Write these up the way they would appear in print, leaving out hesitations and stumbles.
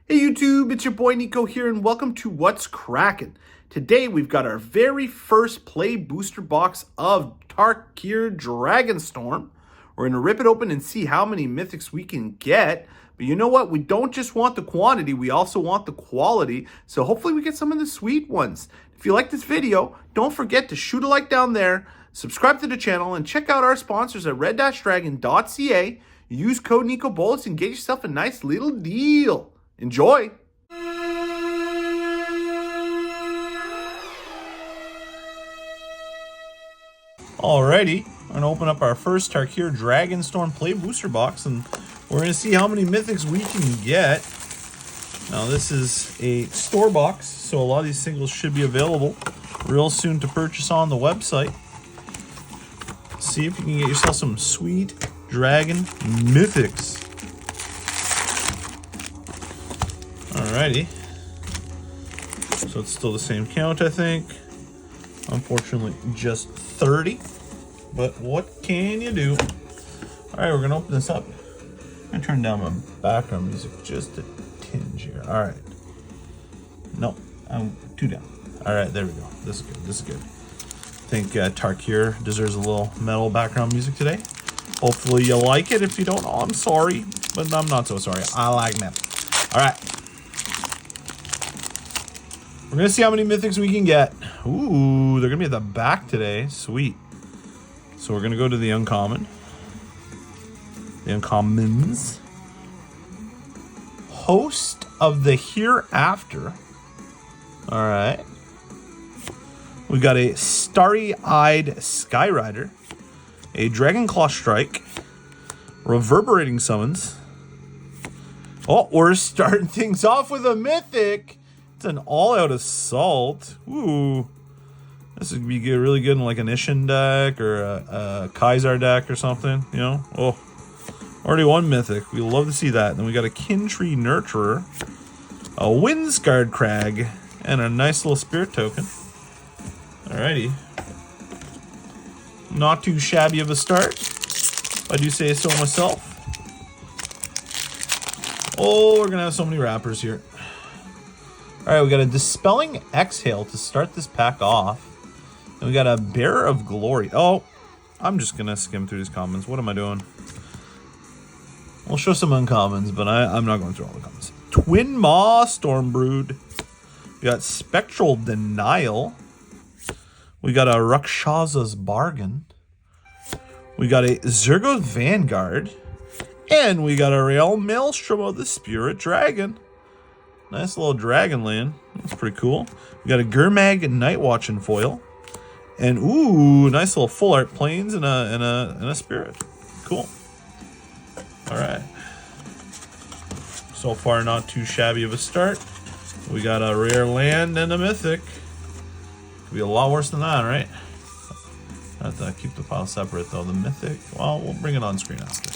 Hey YouTube, it's your boy Nico here and welcome to What's Crackin'. Today we've got our very first play booster box of TARKiR Dragonstorm. We're going to rip it open and see how many mythics we can get. But you know what? We don't just want the quantity, we also want the quality. So hopefully we get some of the sweet ones. If you like this video, don't forget to shoot a like down there, subscribe to the channel, and check out our sponsors at Red-dragon.ca. Use code NEEKOBOLAS and get yourself a nice little deal. Enjoy! Alrighty, we're going to open up our first TARKiR Dragonstorm play booster box and we're going to see how many mythics we can get. Now this is a store box, so a lot of these singles should be available real soon to purchase on the website. See if you can get yourself some sweet dragon mythics. Alrighty, so it's still the same count, I think. Unfortunately, just 30, but what can you do? Alright, we're gonna open this up. I'm gonna turn down my background music just a tinge here. Alright, no, I'm too down. Alright, there we go. This is good. This is good. I think TARKiR deserves a little metal background music today. Hopefully you like it. If you don't, oh, I'm sorry, but I'm not so sorry. I like metal. Alright. We're going to see how many mythics we can get. Ooh, they're going to be at the back today. Sweet. So we're going to go to the uncommon. The uncommons. Host of the Hereafter. Alright. We got a Starry-Eyed Skyrider. A Dragonclaw Strike. Reverberating Summons. Oh, we're starting things off with a mythic. It's an all-out assault. Ooh. This would be good, really good in like an Ishin deck or a Kaiser deck or something, you know? Oh, already one mythic. We love to see that. Then we got a Kintree Nurturer, a Windscarred Crag, and a nice little Spirit Token. Alrighty. Not too shabby of a start, if I do say so myself. Oh, we're going to have so many wrappers here. Alright, we got a Dispelling Exhale to start this pack off. And we got a Bearer of Glory. Oh, I'm just going to skim through these commons. What am I doing? We'll show some uncommons, but I'm not going through all the commons. Twin Maw Stormbrood. We got Spectral Denial. We got a Rakshasa's Bargain. We got a Zergo's Vanguard. And we got a Real Maelstrom of the Spirit Dragon. Nice little dragon land. That's pretty cool. We got a Gurmag Nightwatch in foil. And ooh, nice little full art planes and a spirit. Cool. Alright. So far not too shabby of a start. We got a rare land and a mythic. Could be a lot worse than that, right? I have to keep the file separate though. The mythic, well, we'll bring it on screen after.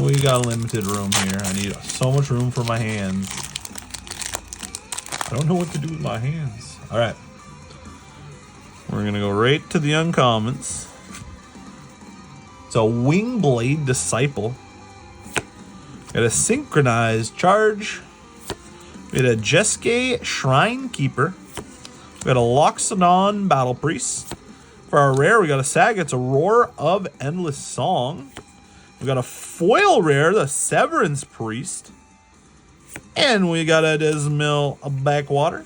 We got limited room here. I need so much room for my hands. I don't know what to do with my hands. Alright. We're going to go right to the uncommons. It's a Wingblade Disciple. Got a Synchronized Charge. We got a Jeske Shrine Keeper. We got a Loxodon Battle Priest. For our rare, we got a Saga. It's a Roar of Endless Song. We got a foil rare, the Severance Priest. And we got a Dismal Backwater.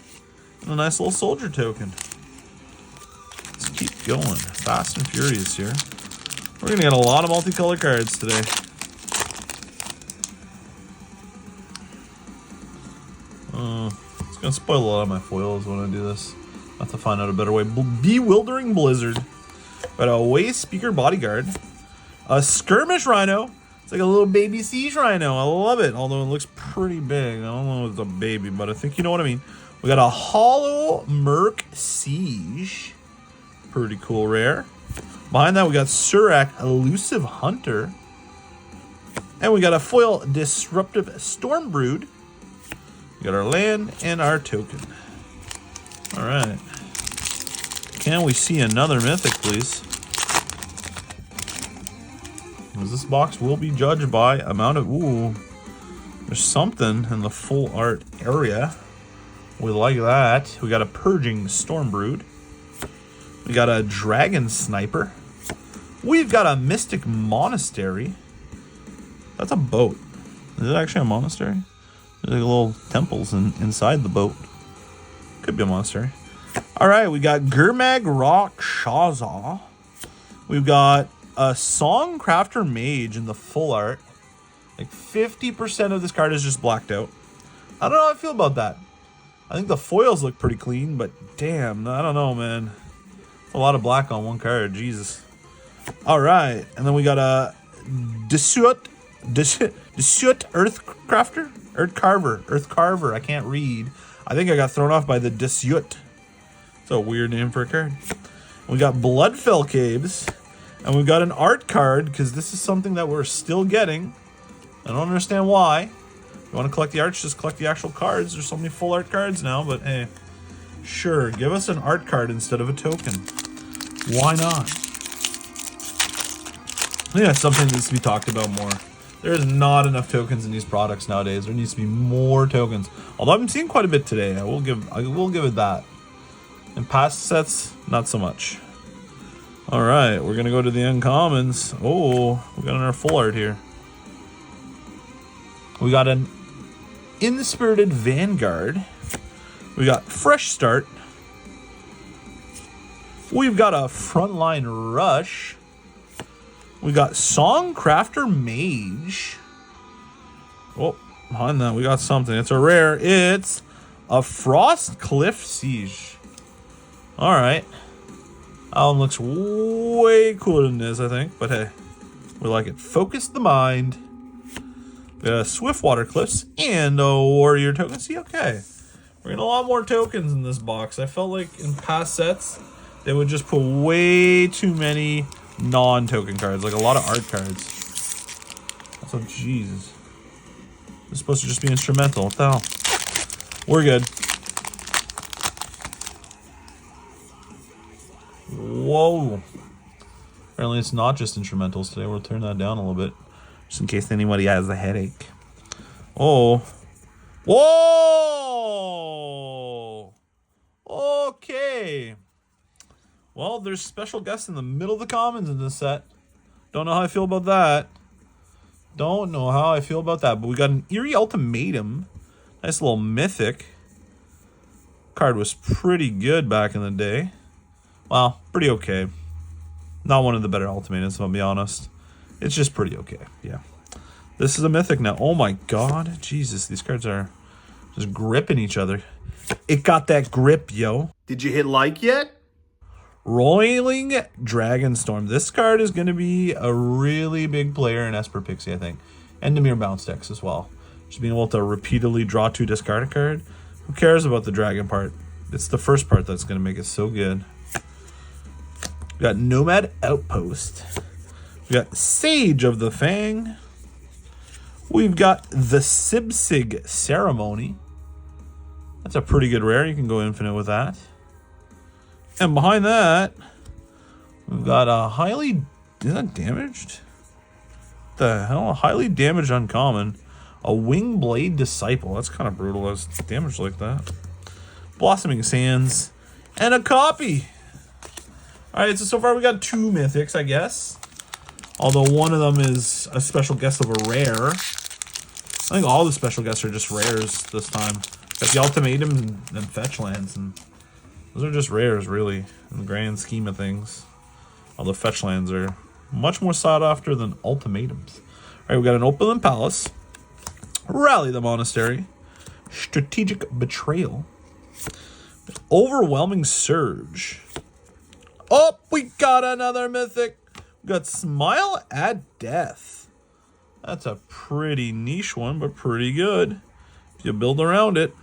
And a nice little soldier token. Let's keep going. Fast and furious here. We're going to get a lot of multicolored cards today. It's going to spoil a lot of my foils when I do this. I'll have to find out a better way. Bewildering Blizzard. Got a Waste Speaker Bodyguard. A Skirmish Rhino. It's like a little baby siege rhino. I love it, although it looks pretty big. I don't know if it's a baby, but I think you know what I mean. We got a Hollow Merc Siege. Pretty cool rare. Behind that, we got Surak Elusive Hunter. And we got a foil Disruptive Stormbrood. We got our land and our token. Alright. Can we see another mythic, please? Because this box will be judged by amount of... Ooh. There's something in the full art area. We like that. We got a Purging Stormbrood. We got a Dragon Sniper. We've got a Mystic Monastery. That's a boat. Is it actually a monastery? There's like little temples inside the boat. Could be a monastery. Alright, we got Gurmag Rakshasa. We've got a Songcrafter Mage in the full art. Like 50% of this card is just blacked out. I don't know how I feel about that. I think the foils look pretty clean, but damn, I don't know, man. It's a lot of black on one card, Jesus. Alright, and then we got a Earth Carver. I can't read. I think I got thrown off by the Desyut. It's a weird name for a card. We got Bloodfell Caves. And we've got an art card, because this is something that we're still getting. I don't understand why. If you want to collect the arts, just collect the actual cards. There's so many full art cards now, but hey. Sure, give us an art card instead of a token. Why not? I think that's something that needs to be talked about more. There's not enough tokens in these products nowadays. There needs to be more tokens. Although I'm seeing quite a bit today. I will give it that. In past sets, not so much. Alright, we're gonna go to the uncommons. Oh, we got another full art here. We got an Inspirited Vanguard. We got Fresh Start. We've got a Frontline Rush. We got Songcrafter Mage. Oh, behind that we got something. It's a rare. It's a Frostcliff Siege. Alright. That one looks way cooler than this, I think. But hey, we like it. Focus the Mind. We got a Swiftwater Cliffs and a Warrior token. See, okay. We're getting a lot more tokens in this box. I felt like in past sets, they would just put way too many non-token cards, like a lot of art cards. So, Jesus. It's supposed to just be instrumental. What the hell? We're good. Whoa. Apparently it's not just instrumentals today. We'll turn that down a little bit, just in case anybody has a headache. Oh. Whoa! Okay. Well, there's special guests in the middle of the commons in this set. Don't know how I feel about that. Don't know how I feel about that. But we got an Eerie Ultimatum. Nice little mythic. Card was pretty good back in the day. Well, pretty okay. Not one of the better ultimatums, if I'll be honest. It's just pretty okay, yeah. This is a mythic now. Oh my god. Jesus, these cards are just gripping each other. It got that grip, yo. Did you hit like yet? Roiling Dragonstorm. This card is going to be a really big player in Esper Pixie, I think. And Dimir bounce decks as well. Just being able to repeatedly draw to discard a card. Who cares about the dragon part? It's the first part that's going to make it so good. We got Nomad Outpost. We got Sage of the Fang. We've got the Sibsig Ceremony. That's a pretty good rare. You can go infinite with that. And behind that, we've got a highly... Is that damaged? What the hell? A highly damaged uncommon. A Wingblade Disciple. That's kind of brutal. That's damaged like that. Blossoming Sands. And a copy. Alright, so far we got 2 mythics, I guess. Although one of them is a special guest of a rare. I think all the special guests are just rares this time. Got the Ultimatums and Fetch Lands, and those are just rares, really, in the grand scheme of things. Although Fetch Lands are much more sought after than Ultimatums. Alright, we got an Opulent Palace. Rally the Monastery. Strategic Betrayal. Overwhelming Surge. Oh, we got another mythic. We got Smile at Death. That's a pretty niche one, but pretty good if you build around it.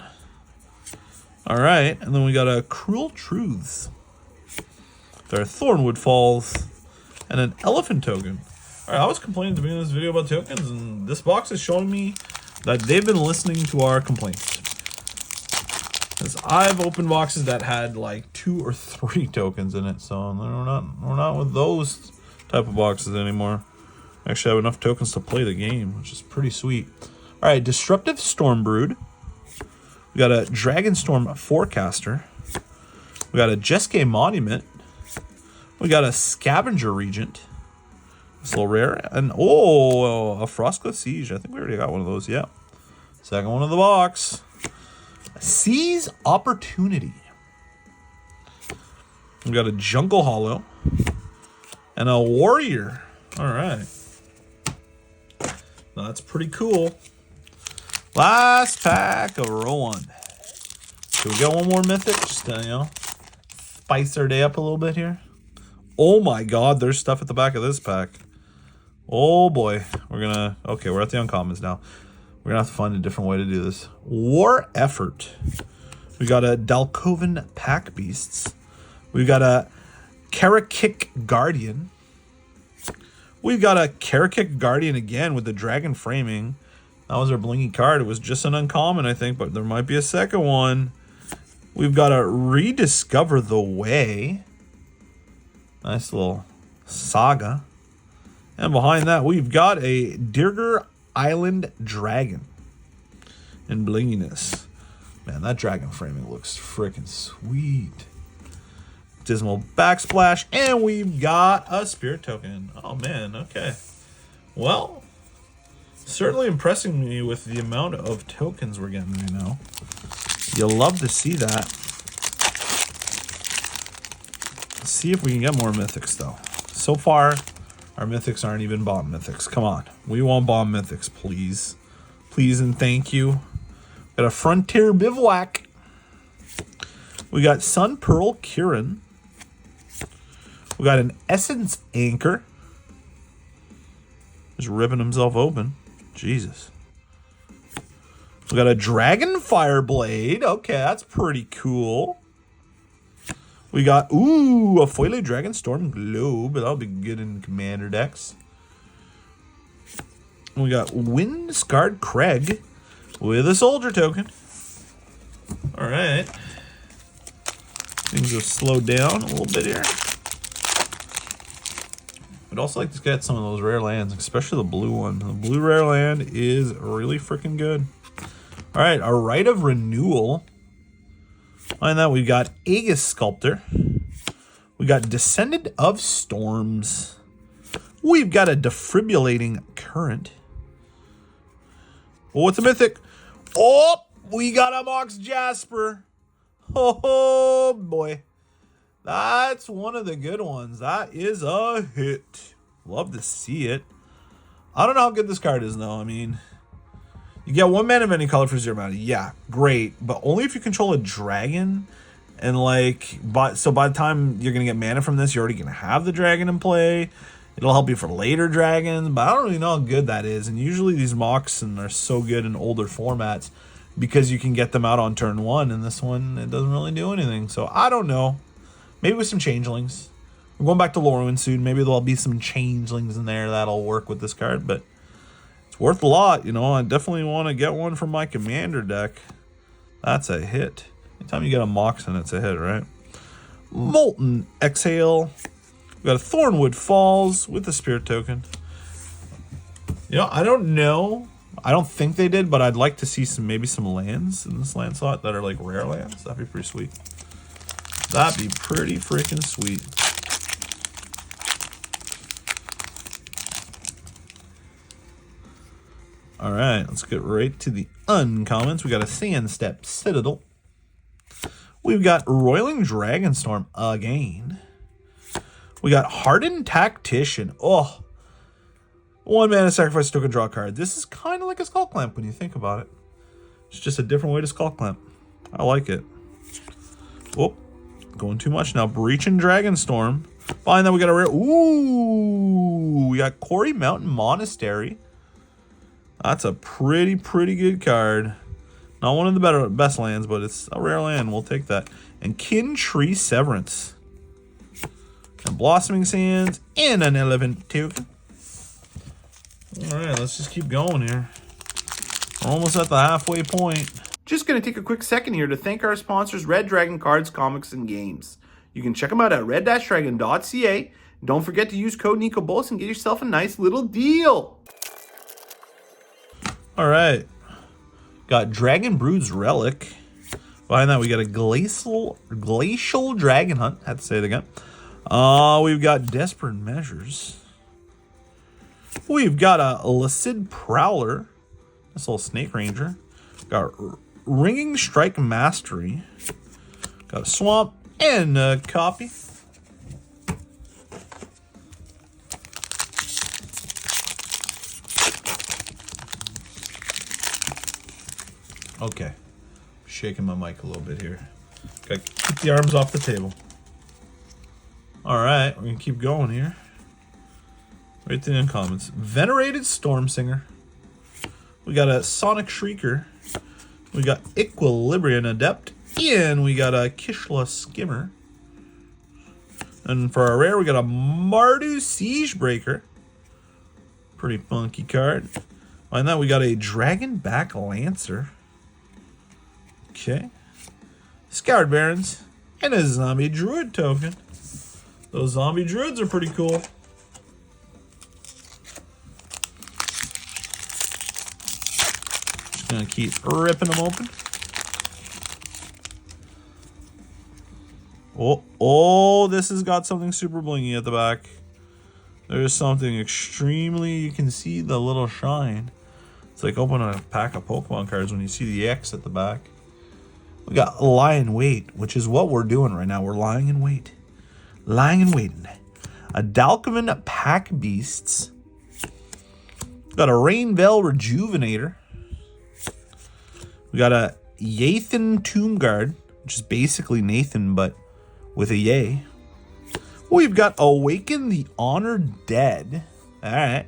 Alright, and then we got a Cruel Truths. There are Thornwood Falls and an Elephant token. Alright, I was complaining at the beginning of this video about tokens, and this box is showing me that they've been listening to our complaints. Because I've opened boxes that had like 2 or 3 tokens in it, so we're not with those type of boxes anymore. Actually, I have enough tokens to play the game, which is pretty sweet. All right, Disruptive Stormbrood. We got a Dragonstorm Forecaster. We got a Jeske Monument. We got a Scavenger Regent. It's a little rare. And, oh, a Frostcliff Siege. I think we already got one of those, yeah. Second one of the box. Seize Opportunity. We got a Jungle Hollow. And a Warrior. All right. That's pretty cool. Last pack of row 1. So we got one more mythic, just to, you know, spice our day up a little bit here. Oh my god, there's stuff at the back of this pack. Oh boy. Okay, we're at the uncommons now. We're gonna have to find a different way to do this. War Effort. We got a Dalkovan Pack Beasts. We've got a CRACKiN Guardian. We've got a CRACKiN Guardian again with the dragon framing. That was our blingy card. It was just an uncommon, I think, but there might be a second one. We've got a Rediscover the Way. Nice little saga. And behind that, we've got a Dirger Island Dragon in blinginess. Man, that dragon framing looks freaking sweet. Dismal Backsplash, and we've got a Spirit Token. Oh man, okay. Well, certainly impressing me with the amount of tokens we're getting right now. You'll love to see that. Let's see if we can get more mythics though. So far, our mythics aren't even bomb mythics. Come on, we want bomb mythics, please. Please and thank you. Got a Frontier Bivouac. We got Sun Pearl Kirin. We got an Essence Anchor. Just ripping himself open. Jesus. We got a Dragon Fireblade. Okay, that's pretty cool. We got, ooh, a Foile Dragonstorm Globe. That'll be good in Commander decks. We got Windscarred Craig with a Soldier Token. All right. Things have slowed down a little bit here. I'd also like to get some of those rare lands, especially the blue one. The blue rare land is really freaking good. All right, a Rite of Renewal. Behind that, we've got Aegis Sculptor. We got Descendant of Storms. We've got a Defibrillating Current. Oh, it's a mythic. Oh, we got a Mox Jasper. Oh, boy. That's one of the good ones. That is a hit. Love to see it. I don't know how good this card is, though. I mean, you get 1 mana of any color for 0 mana. Yeah, great. But only if you control a dragon. And, like, so by the time you're going to get mana from this, you're already going to have the dragon in play. It'll help you for later dragons. But I don't really know how good that is. And usually these Mox are so good in older formats because you can get them out on turn 1. And this one, it doesn't really do anything. So I don't know. Maybe with some changelings. We're going back to Lorwyn soon. Maybe there'll be some changelings in there that'll work with this card. But it's worth a lot. You know, I definitely want to get one from my commander deck. That's a hit. Anytime you get a Moxen, it's a hit, right? Molten Exhale. We've got a Thornwood Falls with the Spirit Token. You know, I don't know. I don't think they did, but I'd like to see maybe some lands in this land slot that are like rare lands. That'd be pretty sweet. That'd be pretty freaking sweet. All right, let's get right to the uncommons. We got a Sandstep Citadel. We've got Roiling Dragonstorm again. We got Hardened Tactician. Oh, 1 mana sacrifice token, draw a card. This is kind of like a Skull Clamp when you think about it. It's just a different way to Skull Clamp. I like it. Whoop. Going too much now. Breaching Dragonstorm. Behind that, we got a rare. Ooh, we got Quarry Mountain Monastery. That's a pretty good card. Not one of the best lands, but it's a rare land. We'll take that. And Kin Tree Severance. And Blossoming Sands. And an Elephant Token. Alright, let's just keep going here. We're almost at the halfway point. Just going to take a quick second here to thank our sponsors, Red Dragon Cards, Comics, and Games. You can check them out at red-dragon.ca. Don't forget to use code NEEKOBOLAS and get yourself a nice little deal. All right. Got Dragon Brood's Relic. Behind that, we got a Glacial Dragon Hunt. Had to say it again. We've got Desperate Measures. We've got a Lucid Prowler. This little Snake Ranger. Got Ringing Strike Mastery. Got a Swamp and a copy. Okay. Shaking my mic a little bit here. Gotta keep the arms off the table. Alright, we're gonna keep going here. Right to the uncommons. Venerated Stormsinger. We got a Sonic Shrieker. We got Equilibrium Adept. And we got a Kishla Skimmer. And for our rare, we got a Mardu Siegebreaker. Pretty funky card. Behind that, we got a Dragonback Lancer. Okay. Scoured Barons. And a Zombie Druid token. Those Zombie Druids are pretty cool. Just gonna keep ripping them open. Oh, this has got something super blingy at the back. There's something extremely, you can see the little shine. It's like opening a pack of Pokemon cards when you see the X at the back. We got Lie in Wait, which is what we're doing right now. We're lying in wait. Lying and waiting. A Dalkovan Pack Beasts. Got a Rainveil Rejuvenator. We got a Yathan Tomb Guard, which is basically Nathan, but with a yay. We've got Awaken the Honored Dead. Alright.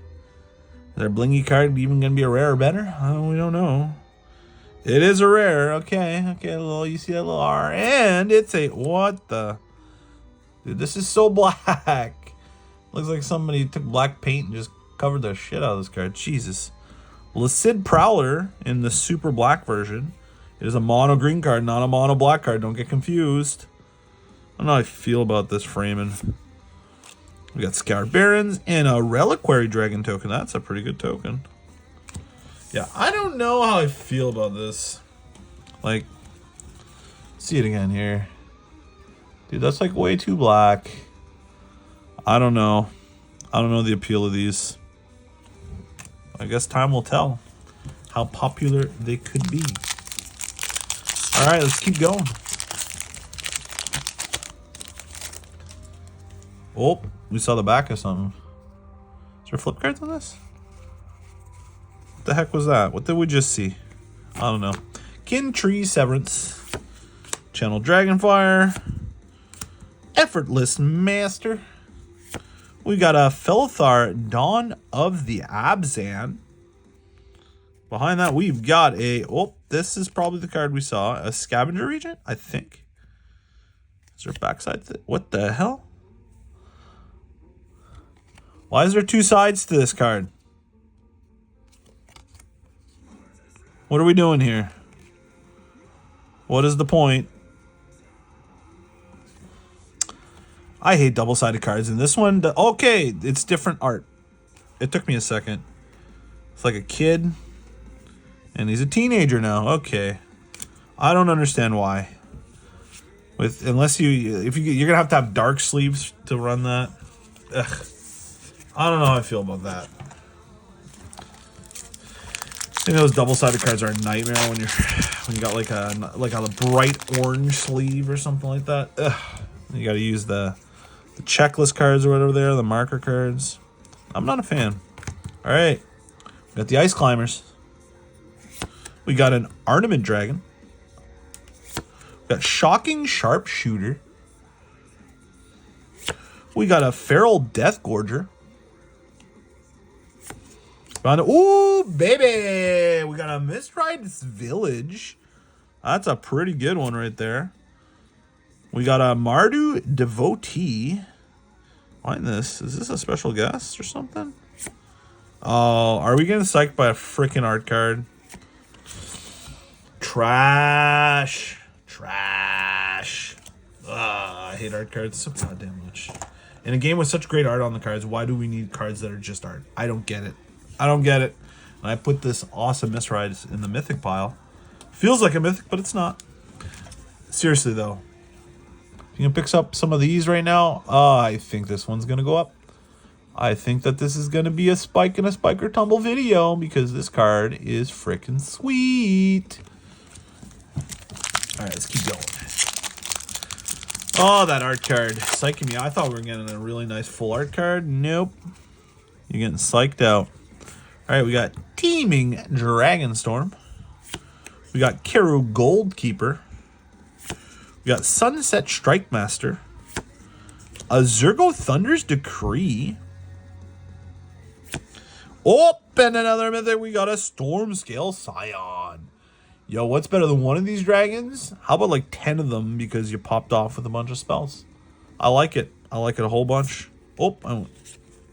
Is our blingy card even going to be a rare or better? We don't know. It is a rare. Okay. Okay, you see that little R. And it's a... What the... Dude, this is so black. Looks like somebody took black paint and just covered the shit out of this card. Jesus. Lucid Prowler in the super black version. It is a mono green card, not a mono black card. Don't get confused. I don't know how I feel about this framing. We got Scoured Barons and a Reliquary Dragon token. That's a pretty good token. Yeah, I don't know how I feel about this. Like, see it again here. Dude, that's like way too black. I don't know. I don't know the appeal of these. I guess time will tell how popular they could be. All right, let's keep going. Oh, we saw the back of something. Is there flip cards on this? What the heck was that? What did we just see? I don't know. Kin Tree Severance. Channel Dragonfire. Effortless Master. We got a Felithar Dawn of the Abzan. Behind that, we've got a... Oh, this is probably the card we saw. A Scavenger Regent, I think. Is there a backside? What the hell? Why is there two sides to this card? What are we doing here? What is the point? I hate double-sided cards. And this one, okay, it's different art. It took me a second. It's like a kid. And he's a teenager now. Okay. I don't understand why. Unless you're going to have dark sleeves to run that. Ugh. I don't know how I feel about that. I think those double-sided cards are a nightmare when you got like a bright orange sleeve or something like that. Ugh. You got to use the checklist cards or whatever they are, the marker cards. I'm not a fan. All right, we got the Ice Climbers. We got an Armament Dragon. We got Shocking Sharpshooter. We got a Feral Death Gorger. Ooh, baby! We got a Mistride's Village. That's a pretty good one right there. We got a Mardu Devotee. Find this. Is this a special guest or something? Oh, are we getting psyched by a freaking art card? Trash. Trash. I hate art cards so goddamn much. In a game with such great art on the cards, why do we need cards that are just art? I don't get it. I don't get it. And I put this awesome Misride in the mythic pile. Feels like a mythic, but it's not. Seriously though, if you can pick up some of these right now, I think this one's gonna go up. I think that this is gonna be a spike and a spike or tumble video because this card is freaking sweet. All right, let's keep going. Oh, that art card psyching me. I thought we were getting a really nice full art card. Nope, you're getting psyched out. All right, we got Teeming Dragonstorm. We got Karu Goldkeeper. We got Sunset Strike Master. Azurgo Thunder's Decree. Oh, and another mythic. We got a Storm Scale Scion. Yo, what's better than one of these dragons? How about like 10 of them because you popped off with a bunch of spells? I like it. I like it a whole bunch. Oh, I went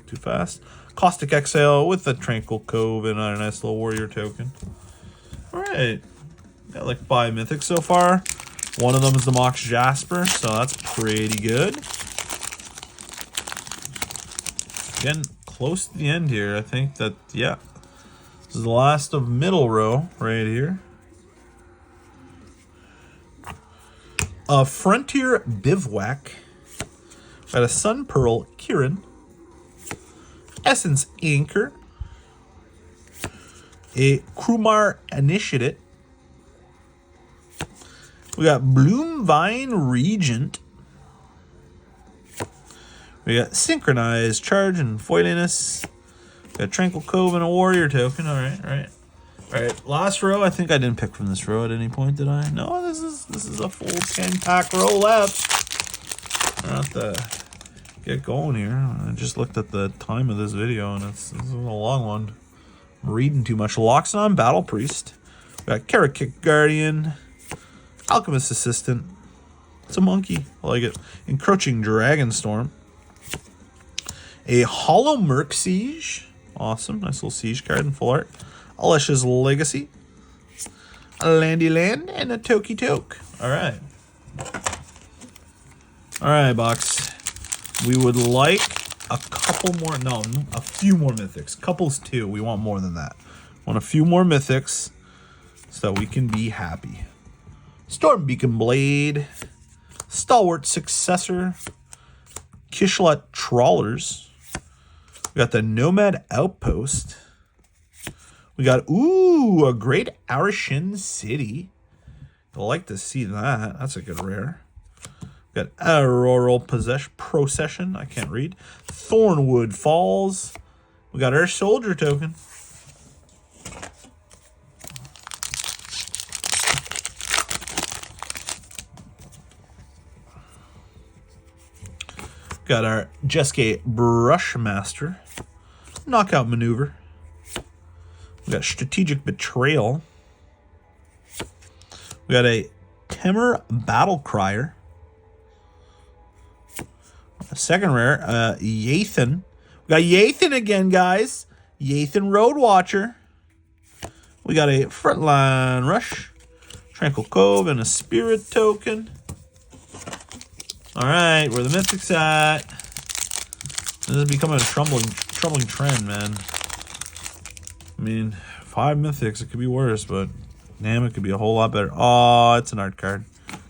too fast. Caustic Exhale with the Tranquil Cove and a nice little warrior token. All right. Got like 5 mythics so far. One of them is the Mox Jasper, so that's pretty good. Getting close to the end here. I think that, yeah. This is the last of middle row right here. A Frontier Bivouac. Got a Sun Pearl Kirin. Essence Anchor. A Krumar Initiate. We got Bloomvine Regent. We got Synchronized Charge and Foiliness. We got Tranquil Cove and a Warrior token. All right. All right, last row. I think I didn't pick from this row at any point, did I? No, this is a full 10-pack row left. I have to get going here. I just looked at the time of this video, and this is a long one. I'm reading too much. Loxodon Battle Priest. We got Karakik Guardian. Alchemist Assistant. It's a monkey. I like it. Encroaching Dragonstorm. A Hollow Merc Siege. Awesome. Nice little siege card in full art. Alesha's Legacy. A Landy Land and a Toki Toke. Alright. Alright, box. We would like a couple more. No, a few more mythics. Couples 2. We want more than that. Want a few more mythics so that we can be happy. Storm Beacon Blade, Stalwart Successor, Kishlat Trawlers. We got the Nomad Outpost. We got, a Great Arishin City. I like to see that. That's a good rare. We got Auroral Procession. I can't read. Thornwood Falls. We got our Soldier token. Got our Jeske Brushmaster. Knockout Maneuver. We got Strategic Betrayal. We got a Temur Battle Crier. A second rare, Yathan. We got Yathan again, guys. Yathan Road Watcher. We got a Frontline Rush. Tranquil Cove and a Spirit token. Alright, where the mythics at? This is becoming a troubling trend, man. I mean, 5 mythics, it could be worse, but damn, it could be a whole lot better. Oh, it's an art card.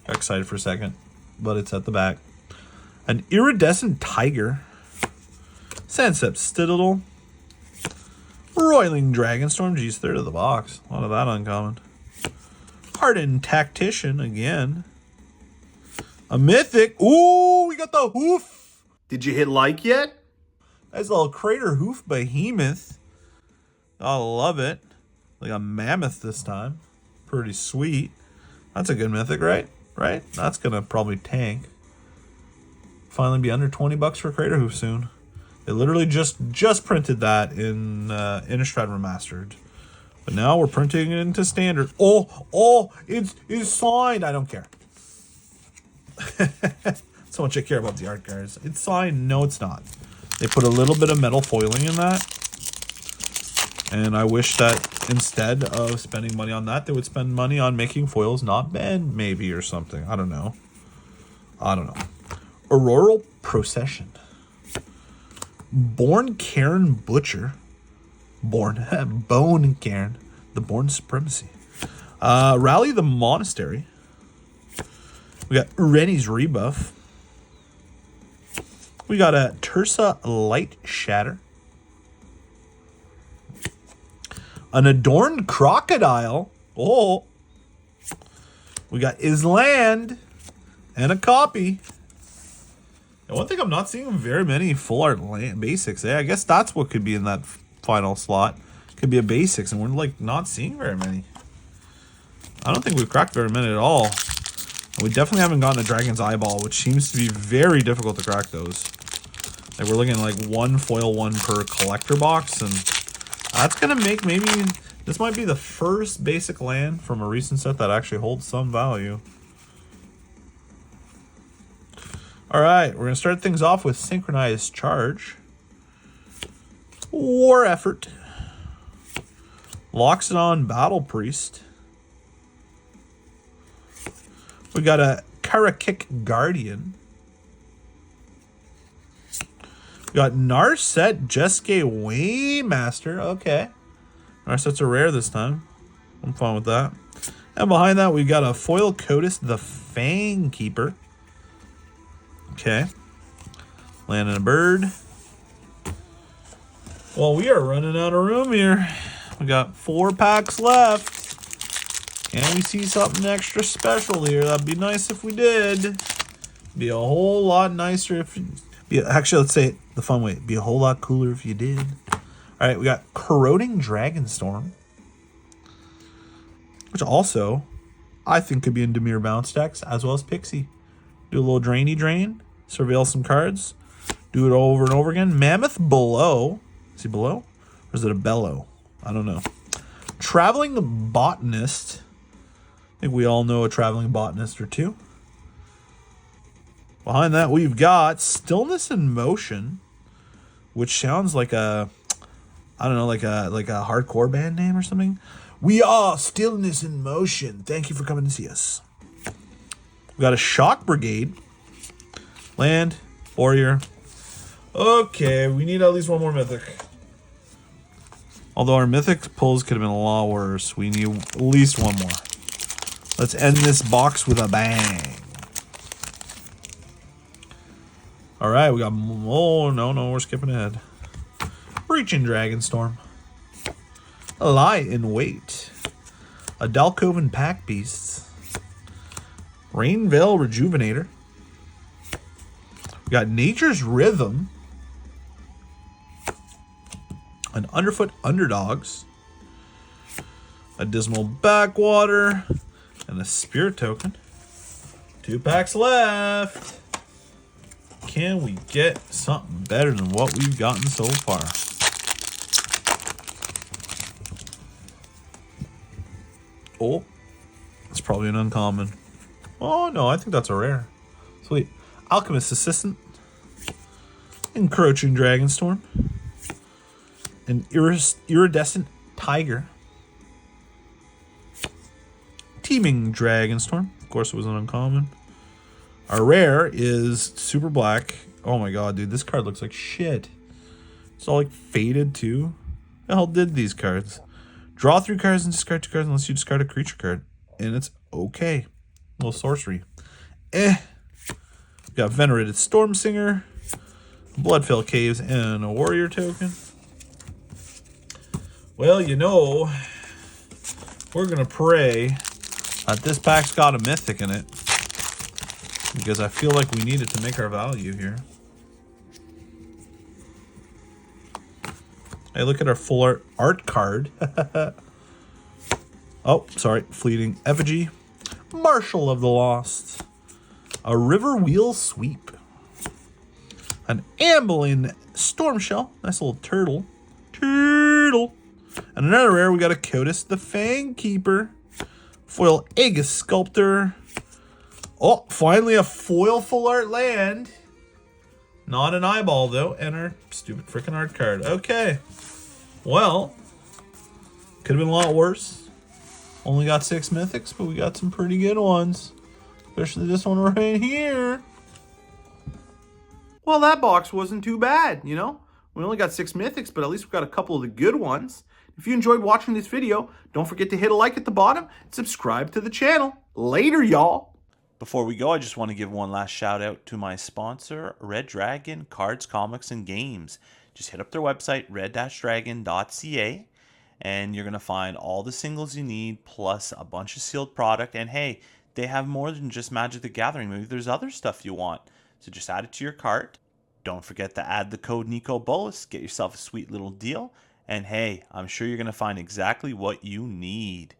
Got excited for a second, but it's at the back. An Iridescent Tiger. Sansept Citadel. Roiling Dragonstorm. Geez, third of the box. A lot of that uncommon. Hardened Tactician again. A mythic. Ooh, we got the Hoof. Did you hit like yet? Nice little Crater Hoof Behemoth. I love it. Like a mammoth this time. Pretty sweet. That's a good mythic, right? Right? That's going to probably tank. Finally be under 20 bucks for Crater Hoof soon. They literally just printed that in Innistrad Remastered. But now we're printing it into Standard. Oh, it's signed. I don't care. So much I care about the art cards. It's signed. No, it's not. They put a little bit of metal foiling in that. And I wish that instead of spending money on that, they would spend money on making foils not bend, maybe, or something. I don't know. Auroral Procession. Born Karen Butcher. Bone Cairn. The Born Supremacy. Rally the Monastery. We got Rennie's Rebuff. We got a Tursa Light Shatter. An Adorned Crocodile. Oh. We got Island. And a copy. And one thing I'm not seeing very many full art basics. I guess that's what could be in that final slot. Could be a basics, and we're like not seeing very many. I don't think we've cracked very many at all. And we definitely haven't gotten a Dragon's Eyeball, which seems to be very difficult to crack those. Like we're looking at like one foil, one per collector box, and that's gonna make maybe this might be the first basic land from a recent set that actually holds some value. All right, we're gonna start things off with Synchronized Charge, War Effort, Loxodon Battle Priest. We got a CRACKiN Guardian. We got Narset Jeske Waymaster. Okay. Narsets are rare this time. I'm fine with that. And behind that, we've got a foil Codis the Fang Keeper. Okay. Land and a bird. Well, we are running out of room here. We got 4 packs left. Can we see something extra special here? That'd be nice if we did. Be a whole lot nicer if... Actually, let's say it the fun way. Be a whole lot cooler if you did. All right, we got Corroding Dragonstorm, which also I think could be in Dimir bounce decks as well as Pixie. Do a little drain, surveil some cards, do it over and over again. Mammoth Below. Is he below? Or is it a bellow? I don't know. Traveling Botanist. I think we all know a Traveling Botanist or two. Behind that, we've got Stillness in Motion, which sounds like a, I don't know, like a hardcore band name or something. We are Stillness in Motion. Thank you for coming to see us. We got a Shock Brigade, land, warrior. Okay, we need at least one more mythic. Although our mythic pulls could have been a lot worse, we need at least one more. Let's end this box with a bang. All right, we got, oh, no, we're skipping ahead. Breaching Dragonstorm. A Lie in Wait. A Dalkovan Pack Beasts. Rainveil Rejuvenator. We got Nature's Rhythm. An Underfoot Underdogs. A Dismal Backwater. And a Spirit Token. 2 packs left. Can we get something better than what we've gotten so far? Oh, it's probably an uncommon. Oh, no, I think that's a rare. Sweet. Alchemist's Assistant. Encroaching Dragonstorm. An Iridescent Tiger. Teeming Dragonstorm. Of course, it was an uncommon. Our rare is Super Black. Oh my god, dude, this card looks like shit. It's all like faded too. The hell did these cards? Draw 3 cards and discard 2 cards unless you discard a creature card. And it's okay. A little sorcery. We got Venerated Stormsinger, Bloodfell Caves, and a Warrior token. Well, you know, we're gonna pray that this pack's got a mythic in it, because I feel like we need it to make our value here. Hey, look at our full art card. Oh, sorry. Fleeting Effigy. Marshal of the Lost. A River Wheel Sweep. An Ambling Stormshell. Nice little turtle. And another rare, we got a Codis the Fang Keeper. Foil Aegis Sculptor. Oh, finally a foil full art land. Not an eyeball, though. And our stupid freaking art card. Okay. Well, could have been a lot worse. Only got 6 mythics, but we got some pretty good ones. Especially this one right here. Well, that box wasn't too bad, you know? We only got 6 mythics, but at least we got a couple of the good ones. If you enjoyed watching this video, don't forget to hit a like at the bottom and subscribe to the channel. Later, y'all. Before we go, I just want to give one last shout out to my sponsor, Red Dragon Cards, Comics, and Games. Just hit up their website, red-dragon.ca, and you're going to find all the singles you need, plus a bunch of sealed product. And hey, they have more than just Magic the Gathering. Maybe there's other stuff you want. So just add it to your cart. Don't forget to add the code NEEKOBOLAS. Get yourself a sweet little deal. And hey, I'm sure you're going to find exactly what you need.